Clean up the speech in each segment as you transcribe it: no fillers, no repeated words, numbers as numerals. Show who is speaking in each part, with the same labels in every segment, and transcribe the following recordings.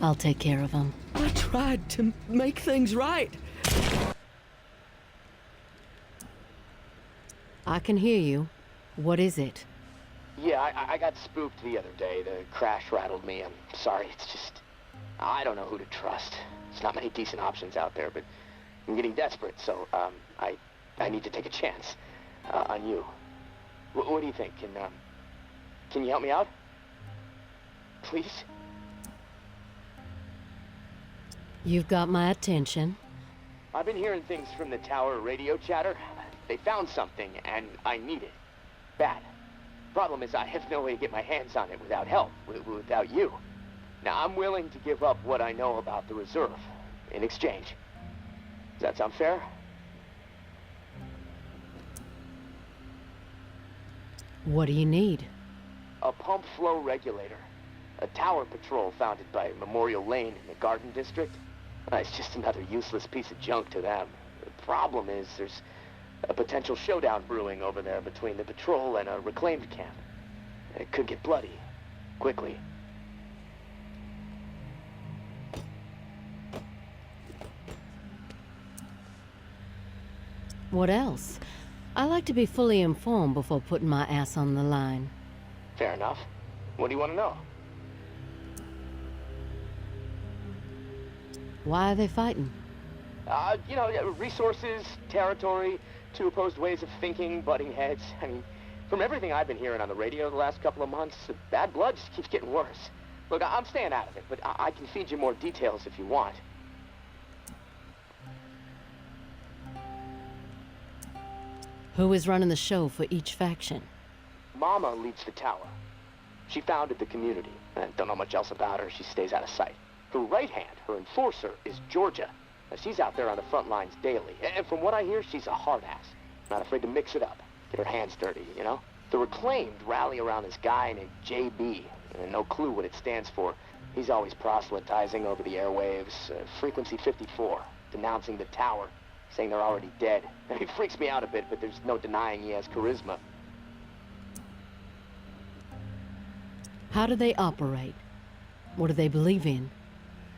Speaker 1: I'll take care of them.
Speaker 2: I tried to make things right.
Speaker 1: I can hear you. What is it?
Speaker 3: Yeah, I got spooked the other day. The crash rattled me. I'm sorry, it's just... I don't know who to trust. There's not many decent options out there, but I'm getting desperate, so, I need to take a chance, on you. What do you think? Can you help me out? Please?
Speaker 1: You've got my attention.
Speaker 3: I've been hearing things from the tower radio chatter. They found something, and I need it. Bad. Problem is, I have no way to get my hands on it without help, without you. Now, I'm willing to give up what I know about the reserve, in exchange. Does that sound fair?
Speaker 1: What do you need?
Speaker 3: A pump flow regulator. A tower patrol founded by Memorial Lane in the Garden District. It's just another useless piece of junk to them. The problem is, there's a potential showdown brewing over there between the patrol and a reclaimed camp. It could get bloody, quickly.
Speaker 1: What else? I like to be fully informed before putting my ass on the line.
Speaker 3: Fair enough. What do you want to know?
Speaker 1: Why are they fighting?
Speaker 3: You know, resources, territory, two opposed ways of thinking, butting heads. I mean, from everything I've been hearing on the radio the last couple of months, the bad blood just keeps getting worse. Look, I'm staying out of it, but I can feed you more details if you want.
Speaker 1: Who is running the show for each faction?
Speaker 3: Mama leads the tower. She founded the community. I don't know much else about her. She stays out of sight. Her right hand, her enforcer, is Georgia. She's out there on the front lines daily. And from what I hear, she's a hard ass. Not afraid to mix it up. Get her hands dirty, you know? The reclaimed rally around this guy named JB. And no clue what it stands for. He's always proselytizing over the airwaves. Frequency 54. Denouncing the tower. Saying they're already dead. He freaks me out a bit, but there's no denying he has charisma.
Speaker 1: How do they operate? What do they believe in?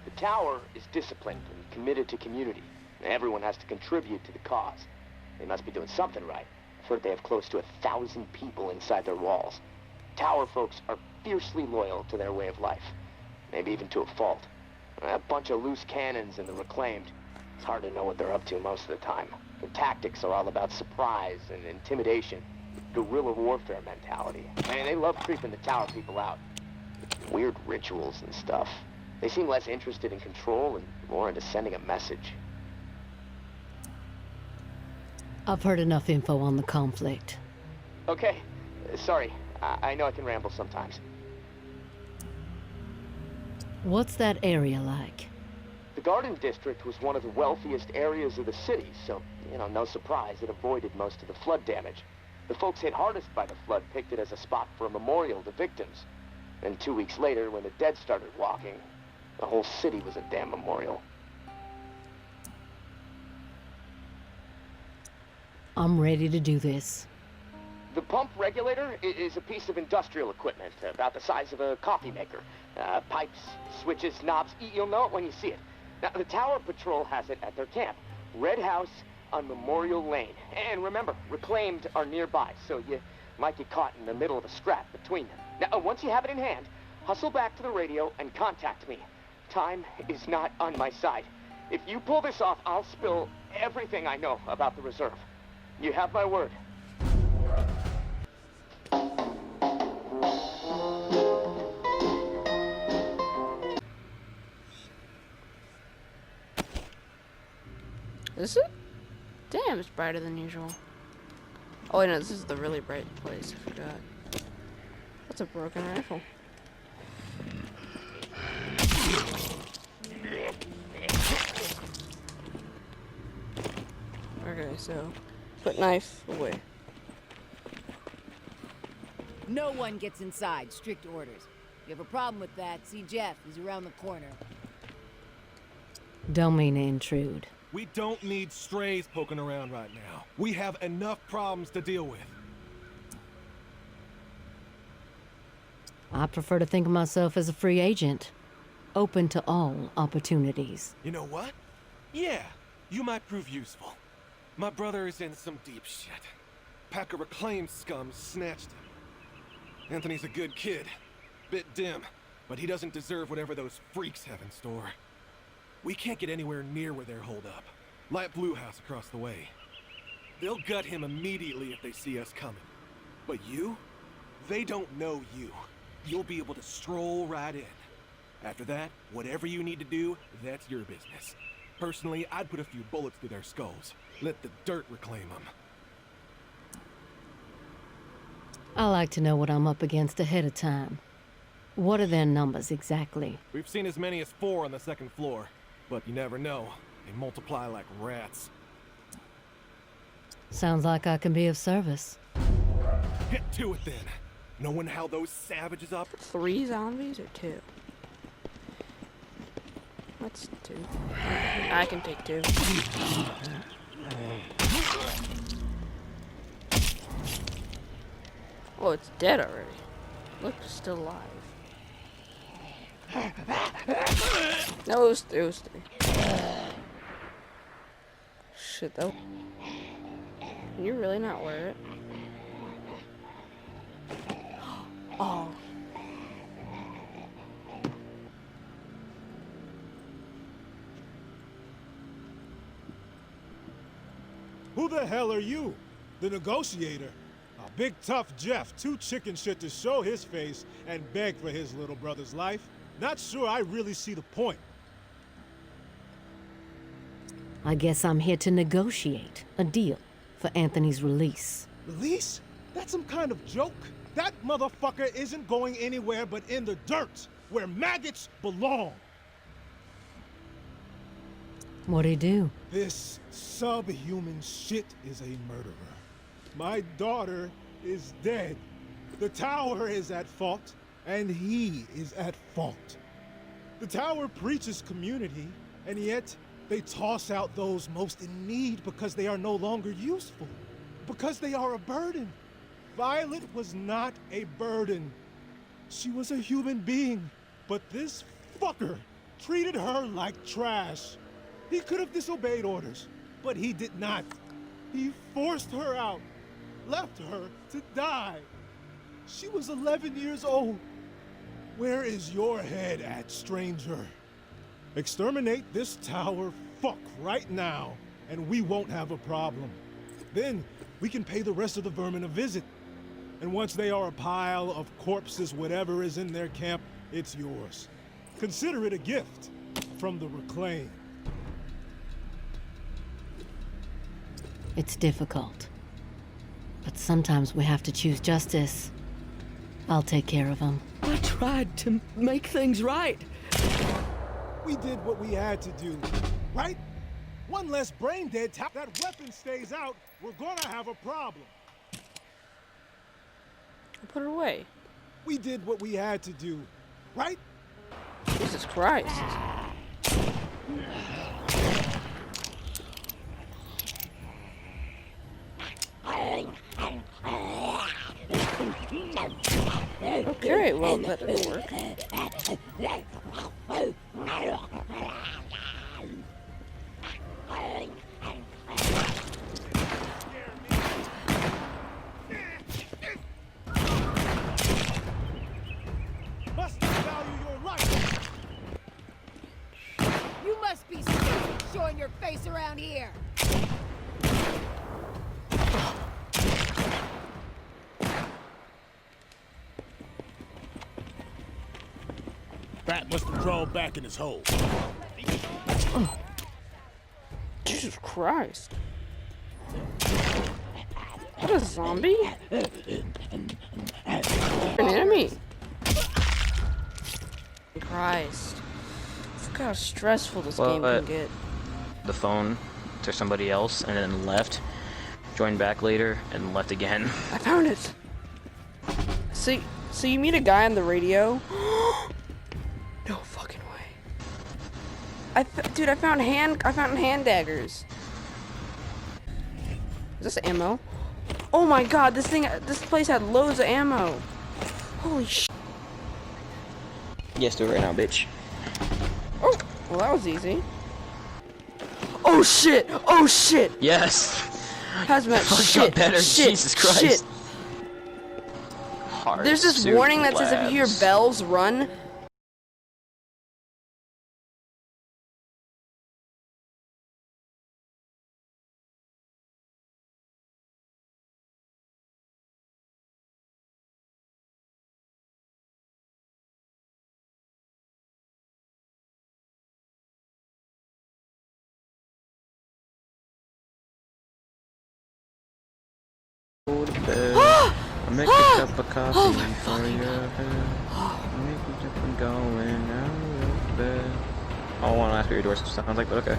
Speaker 3: The tower is disciplined and committed to community. Everyone has to contribute to the cause. They must be doing something right. I've heard they have close to 1,000 people inside their walls. Tower folks are fiercely loyal to their way of life. Maybe even to a fault. A bunch of loose cannons in the reclaimed. It's hard to know what they're up to most of the time. Their tactics are all about surprise and intimidation. Guerrilla warfare mentality. And they love creeping the tower people out. Weird rituals and stuff. They seem less interested in control and more into sending a message.
Speaker 1: I've heard enough info on the conflict.
Speaker 3: Okay. Sorry. I know I can ramble sometimes.
Speaker 1: What's that area like?
Speaker 3: The Garden District was one of the wealthiest areas of the city, so, you know, no surprise it avoided most of the flood damage. The folks hit hardest by the flood picked it as a spot for a memorial to victims. And 2 weeks later, when the dead started walking, the whole city was a damn memorial.
Speaker 1: I'm ready to do this.
Speaker 3: The pump regulator is a piece of industrial equipment, about the size of a coffee maker. Pipes, switches, knobs, you'll know it when you see it. Now, the Tower Patrol has it at their camp. Red House on Memorial Lane. And remember, reclaimed are nearby, so you might get caught in the middle of a scrap between them. Now, once you have it in hand, hustle back to the radio and contact me. Time is not on my side. If you pull this off, I'll spill everything I know about the reserve. You have my word.
Speaker 4: Is it? Damn, it's brighter than usual. Oh wait, no, this is the really bright place. I forgot. That's a broken rifle. Okay, so put knife away.
Speaker 5: No one gets inside. Strict orders. If you have a problem with that, see Jeff. He's around the corner.
Speaker 1: Don't mean to intrude.
Speaker 6: We don't need strays poking around right now. We have enough problems to deal with.
Speaker 1: I prefer to think of myself as a free agent. open to all opportunities.
Speaker 6: You know what? Yeah, you might prove useful. My brother is in some deep shit. Pack of reclaimed scum snatched him. Anthony's a good kid. Bit dim, but he doesn't deserve whatever those freaks have in store. We can't get anywhere near where they're holed up. Light Blue House across the way. They'll gut him immediately if they see us coming. But you? They don't know you. You'll be able to stroll right in. After that, whatever you need to do, that's your business. Personally, I'd put a few bullets through their skulls. Let the dirt reclaim them.
Speaker 1: I like to know what I'm up against ahead of time. What are their numbers exactly?
Speaker 6: We've seen as many as 4 on the 2nd floor. But you never know. They multiply like rats.
Speaker 1: Sounds like I can be of service.
Speaker 6: Get to it then. Knowing how those savages up.
Speaker 4: 3 zombies or 2? What's 2? I can take 2. Oh, it's dead already. Look, it's still alive. No, it was 3. Shit, though. Can you really not wear it? Oh.
Speaker 7: Who the hell are you? The negotiator? A big tough Jeff, too chicken shit to show his face and beg for his little brother's life. Not sure I really see the point.
Speaker 1: I guess I'm here to negotiate a deal for Anthony's release.
Speaker 7: Release? That's some kind of joke? That motherfucker isn't going anywhere but in the dirt, where maggots belong.
Speaker 1: What'd he do?
Speaker 7: This subhuman shit is a murderer. My daughter is dead. The tower is at fault, and he is at fault. The tower preaches community, and yet they toss out those most in need because they are no longer useful, because they are a burden. Violet was not a burden. She was a human being, but this fucker treated her like trash. He could have disobeyed orders, but he did not. He forced her out, left her to die. She was 11 years old. Where is your head at, stranger? Exterminate this tower fuck right now, and we won't have a problem. Then we can pay the rest of the vermin a visit. And once they are a pile of corpses, whatever is in their camp, it's yours. Consider it a gift from the reclaimed.
Speaker 1: It's difficult. But sometimes we have to choose justice. I'll take care of him.
Speaker 2: I tried to make things right.
Speaker 7: We did what we had to do, right? One less brain dead. That weapon stays out, we're gonna have a problem.
Speaker 4: Put it away.
Speaker 7: We did what we had to do, right?
Speaker 4: Jesus Christ. Okay, well, that didn't work.
Speaker 7: Must value your life.
Speaker 5: You must be scared showing your face around here.
Speaker 7: Bat must have crawled back in his hole.
Speaker 4: Oh. Jesus Christ. What a zombie? An enemy. Christ. Look how stressful this game can get.
Speaker 8: The phone to somebody else and then left. Joined back later and left again.
Speaker 4: I found it. So you meet a guy on the radio. No fucking way. Dude, I found hand daggers. Is this ammo? Oh my god, this place had loads of ammo. Holy shit.
Speaker 8: Yes, do it right now, bitch.
Speaker 4: Well, that was easy. Oh shit! Oh shit!
Speaker 8: Yes.
Speaker 4: Hazmat
Speaker 8: Oh, it
Speaker 4: shit!
Speaker 8: got better.
Speaker 4: Shit!
Speaker 8: Jesus Christ.
Speaker 4: Shit!
Speaker 8: Hard
Speaker 4: There's this
Speaker 8: suit
Speaker 4: warning that says if you hear
Speaker 8: labs.
Speaker 4: bells, run.
Speaker 8: Go to bed. I make a cup of coffee for you. Make a different going out of bed. I don't want to ask what your door sounds like, but okay.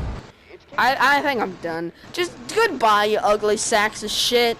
Speaker 4: I think I'm done. Just goodbye, you ugly sacks of shit.